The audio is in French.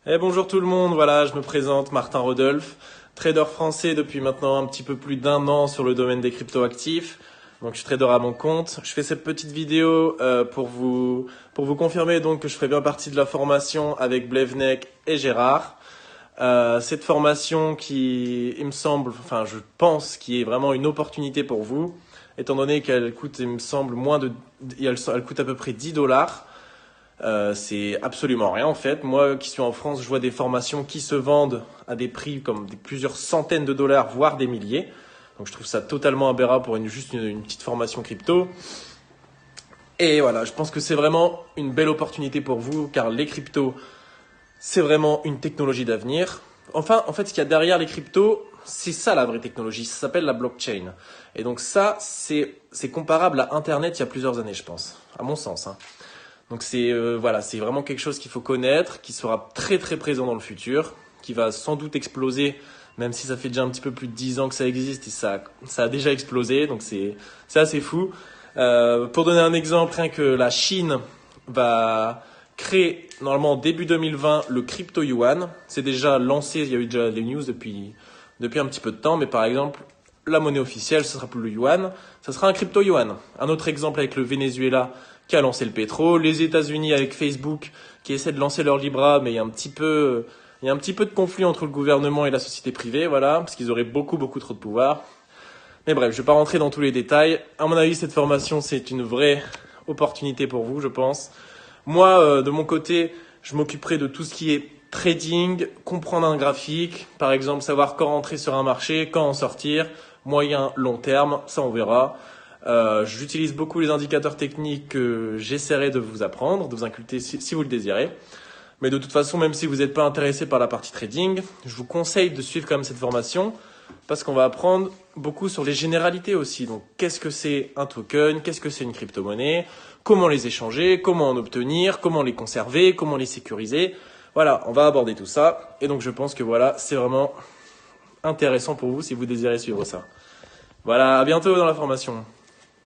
Bonjour tout le monde, voilà, je me présente Martin Rodolphe, trader français depuis maintenant un petit peu plus d'1 an sur le domaine des cryptoactifs. Donc je suis trader à mon compte. Je fais cette petite vidéo pour vous confirmer donc que je ferai bien partie de la formation avec Blevenek et Gérard. Cette formation qui, il me semble, enfin je pense, qui est vraiment une opportunité pour vous, étant donné qu'elle coûte, il me semble, elle coûte à peu près 10 $. C'est absolument rien en fait. Moi qui suis en France, je vois des formations qui se vendent à des prix comme plusieurs centaines de dollars, voire des milliers. Donc je trouve ça totalement aberrant pour juste une petite formation crypto. Et voilà, je pense que c'est vraiment une belle opportunité pour vous, car les cryptos, c'est vraiment une technologie d'avenir. Enfin, en fait, ce qu'il y a derrière les cryptos, c'est ça la vraie technologie. Ça s'appelle la blockchain. Et donc ça, c'est comparable à Internet il y a plusieurs années, je pense, à mon sens, hein. Donc voilà, c'est vraiment quelque chose qu'il faut connaître, qui sera très très présent dans le futur, qui va sans doute exploser, même si ça fait déjà un petit peu plus de 10 ans que ça existe et ça a déjà explosé, donc c'est assez fou. Pour donner un exemple, rien que la Chine va créer normalement début 2020 le crypto yuan. C'est déjà lancé, il y a eu déjà les news depuis un petit peu de temps, mais par exemple, la monnaie officielle, ce sera plus le yuan, ça sera un crypto yuan. Un autre exemple avec le Venezuela qui a lancé le pétrole, les États-Unis avec Facebook qui essaie de lancer leur Libra, mais il y a un petit peu de conflit entre le gouvernement et la société privée, voilà, parce qu'ils auraient beaucoup trop de pouvoir. Mais bref, je vais pas rentrer dans tous les détails. À mon avis, cette formation, c'est une vraie opportunité pour vous, je pense. Moi, de mon côté, je m'occuperai de tout ce qui est trading, comprendre un graphique, par exemple, savoir quand rentrer sur un marché, quand en sortir, moyen, long terme, ça on verra. J'utilise beaucoup les indicateurs techniques que j'essaierai de vous apprendre, de vous inculquer si vous le désirez. Mais de toute façon, même si vous n'êtes pas intéressé par la partie trading, je vous conseille de suivre quand même cette formation parce qu'on va apprendre beaucoup sur les généralités aussi. Donc, qu'est-ce que c'est un token, qu'est-ce que c'est une crypto-monnaie, comment les échanger, comment en obtenir, comment les conserver, comment les sécuriser. Voilà, on va aborder tout ça. Et donc, je pense que voilà, c'est vraiment intéressant pour vous si vous désirez suivre ça. Voilà, à bientôt dans la formation.